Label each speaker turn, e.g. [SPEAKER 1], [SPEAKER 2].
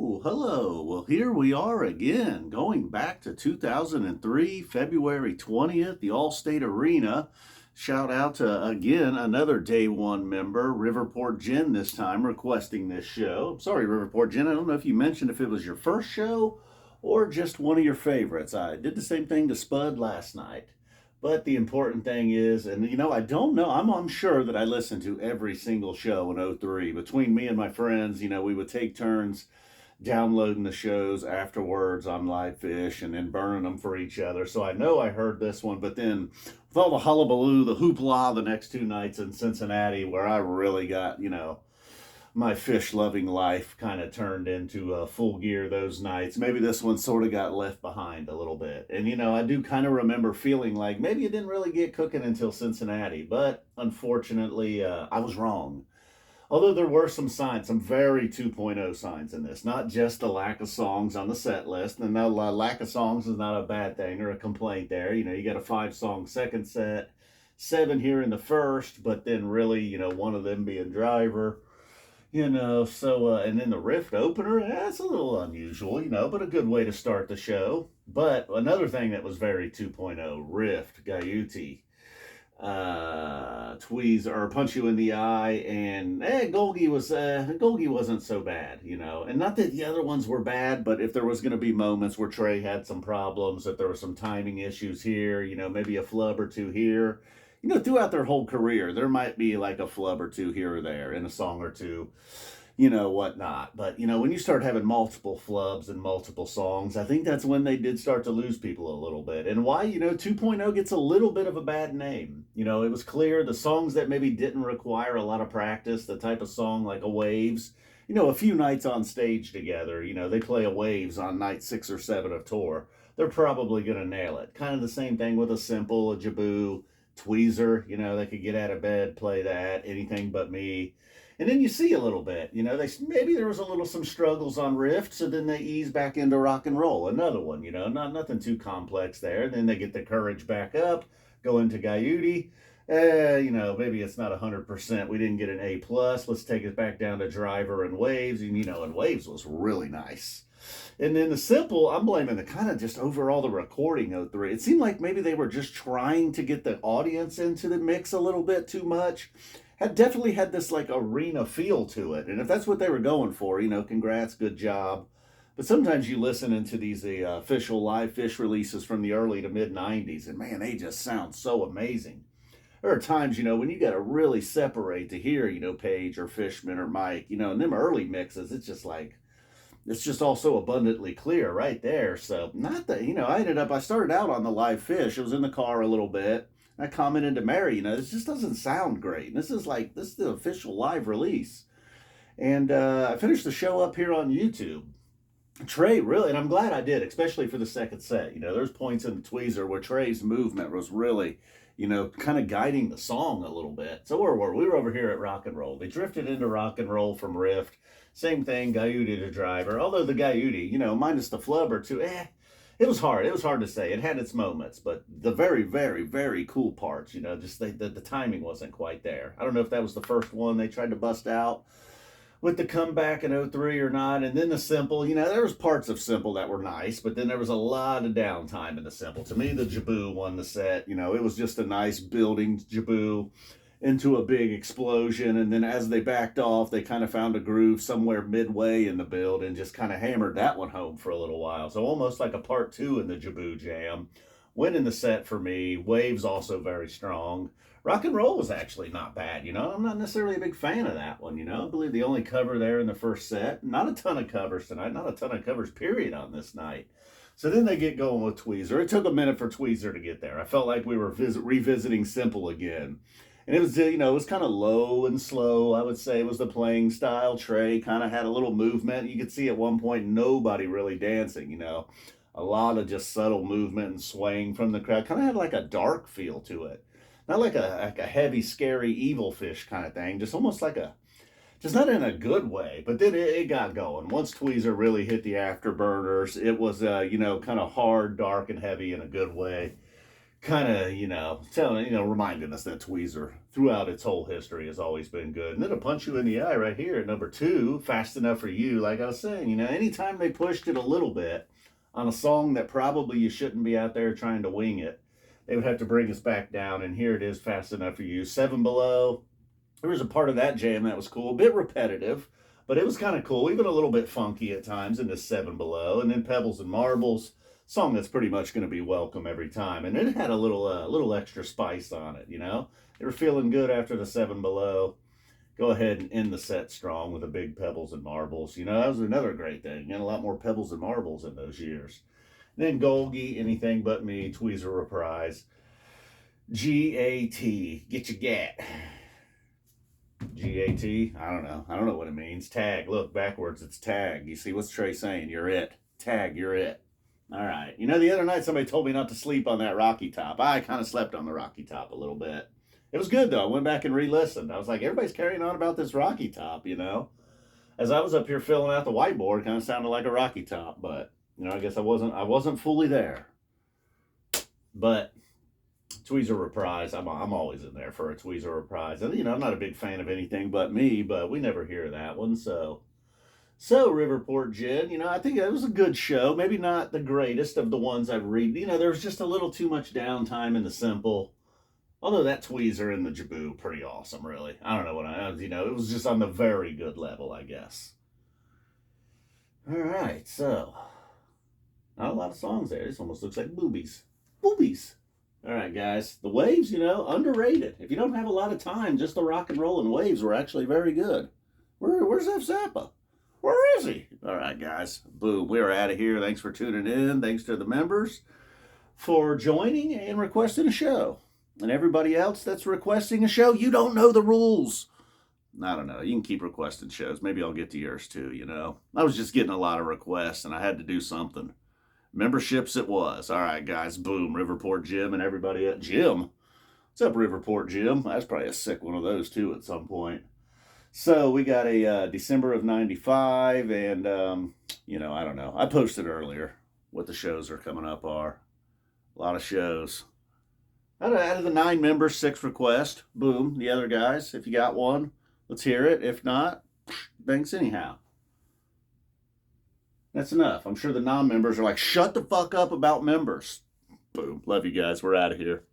[SPEAKER 1] Oh, hello. Well, here we are again, going back to 2003, February 20th, the Allstate Arena. Shout out to, again, another Day One member, Riverport Jen this time, requesting this show. Sorry, Riverport Jen, I don't know if you mentioned if it was your first show or just one of your favorites. I did the same thing to Spud last night. But the important thing is, and I don't know, I'm sure that I listened to every single show in '03. Between me and my friends, we would take turns downloading the shows afterwards on Live Fish and then burning them for each other. So I know I heard this one, but then with all the hullabaloo, the hoopla the next two nights in Cincinnati, where I really got, my fish loving life kind of turned into full gear those nights. Maybe this one sort of got left behind a little bit. And, I do kind of remember feeling like maybe it didn't really get cooking until Cincinnati, but unfortunately, I was wrong. Although there were some signs, some very 2.0 signs in this, not just the lack of songs on the set list. And the lack of songs is not a bad thing or a complaint there. You got a 5-song second set, 7 here in the first, but then really, one of them being Driver. And then the Rift opener, that's a little unusual, but a good way to start the show. But another thing that was very 2.0, Rift, Gaiuti, Tweezer, or Punch You in the Eye, and Golgi wasn't so bad, and not that the other ones were bad, but if there was going to be moments where Trey had some problems, that there were some timing issues here, maybe a flub or two here, throughout their whole career, there might be like a flub or two here or there in a song or two, whatnot. But, when you start having multiple flubs and multiple songs, I think that's when they did start to lose people a little bit. And why, 2.0 gets a little bit of a bad name. It was clear the songs that maybe didn't require a lot of practice, the type of song like a Waves, a few nights on stage together, they play a Waves on night 6 or 7 of tour. They're probably going to nail it. Kind of the same thing with a Simple, a Jibboo, Tweezer, they could get out of bed, play that, Anything But Me. And then you see a little bit, maybe there was some struggles on Rift, so then they ease back into rock and roll. Another one, nothing too complex there. Then they get the courage back up, go into Gaiuti. Maybe it's not 100%. We didn't get an A+. Let's take it back down to Driver and Waves. And Waves was really nice. And then the Simple, I'm blaming the kind of just overall the recording of '03. It seemed like maybe they were just trying to get the audience into the mix a little bit too much. Had definitely had this like arena feel to it. And if that's what they were going for, congrats, good job. But sometimes you listen into these official Live Fish releases from the early to mid 90s, and man, they just sound so amazing. There are times, when you got to really separate to hear, Page or Fishman or Mike, in them early mixes, it's just all so abundantly clear right there. So not that, I started out on the Live Fish. I was in the car a little bit. I commented to Mary, this just doesn't sound great. This is the official live release. And I finished the show up here on YouTube. Trey really, and I'm glad I did, especially for the second set. There's points in the Tweezer where Trey's movement was really, kind of guiding the song a little bit. So where were we? We were over here at rock and roll. They drifted into rock and roll from Rift. Same thing, Gaiuti to Driver. Although the Gaiuti, minus the flub or two, it was hard. It was hard to say. It had its moments, but the very, very, very cool parts, just the timing wasn't quite there. I don't know if that was the first one they tried to bust out with the comeback in '03 or not. And then the Simple, there was parts of Simple that were nice, but then there was a lot of downtime in the Simple. To me, the Jibboo won the set. It was just a nice building Jibboo into a big explosion, and then as they backed off, they kind of found a groove somewhere midway in the build and just kind of hammered that one home for a little while. So almost like a part 2 in the Jibboo jam. Winning the set for me. Waves also very strong. Rock and roll was actually not bad, I'm not necessarily a big fan of that one, I believe the only cover there in the first set. Not a ton of covers tonight, not a ton of covers period on this night. So then they get going with Tweezer. It took a minute for Tweezer to get there. I felt like we were revisiting Simple again. And it was, it was kind of low and slow, I would say, was the playing style. Trey kind of had a little movement. You could see at one point nobody really dancing, A lot of just subtle movement and swaying from the crowd. Kind of had like a dark feel to it. Not like a heavy, scary, evil fish kind of thing. Just almost like just not in a good way. But then it got going. Once Tweezer really hit the afterburners, it was, kind of hard, dark, and heavy in a good way. kind of, telling, reminding us that Tweezer throughout its whole history has always been good. And it'll punch you in the eye right here at number 2, Fast Enough for You. Like I was saying, anytime they pushed it a little bit on a song that probably you shouldn't be out there trying to wing it, they would have to bring us back down. And here it is, Fast Enough for You. 7 Below. There was a part of that jam that was cool, a bit repetitive, but it was kind of cool, even a little bit funky at times in this 7 Below. And then Pebbles and Marbles, song that's pretty much going to be welcome every time. And it had a little extra spice on it, They were feeling good after the 7 Below. Go ahead and end the set strong with a big Pebbles and Marbles. That was another great thing. A lot more Pebbles and Marbles in those years. And then Golgi, Anything But Me, Tweezer Reprise. G-A-T, Get Your Gat. G-A-T, I don't know what it means. Tag, look, backwards, it's tag. You see, what's Trey saying? You're it. Tag, you're it. All right. The other night somebody told me not to sleep on that Rocky Top. I kind of slept on the Rocky Top a little bit. It was good, though. I went back and re-listened. I was like, everybody's carrying on about this Rocky Top, As I was up here filling out the whiteboard, it kind of sounded like a Rocky Top, but, I guess I wasn't fully there. But Tweezer Reprise, I'm always in there for a Tweezer Reprise. And, I'm not a big fan of Anything But Me, but we never hear that one, so Riverport Gin, I think it was a good show. Maybe not the greatest of the ones I've read. There was just a little too much downtime in the simple. Although that Tweezer and the Jibboo, pretty awesome, really. I don't know what it was just on the very good level, I guess. All right, so not a lot of songs there. This almost looks like boobies. Boobies. All right, guys. The Waves, underrated. If you don't have a lot of time, just the rock and roll and Waves were actually very good. Where's F. Zappa? Where is he? All right, guys. Boom. We're out of here. Thanks for tuning in. Thanks to the members for joining and requesting a show. And everybody else that's requesting a show, you don't know the rules. I don't know. You can keep requesting shows. Maybe I'll get to yours too, I was just getting a lot of requests and I had to do something. Memberships it was. All right, guys. Boom. Riverport Jim and everybody at Jim. What's up, Riverport Jim? That's probably a sick one of those too at some point. So we got a December of 95, and, I don't know. I posted earlier what the shows are coming up are. A lot of shows. Out of the 9 members, 6 requests. Boom. The other guys, if you got one, let's hear it. If not, thanks anyhow. That's enough. I'm sure the non-members are like, shut the fuck up about members. Boom. Love you guys. We're out of here.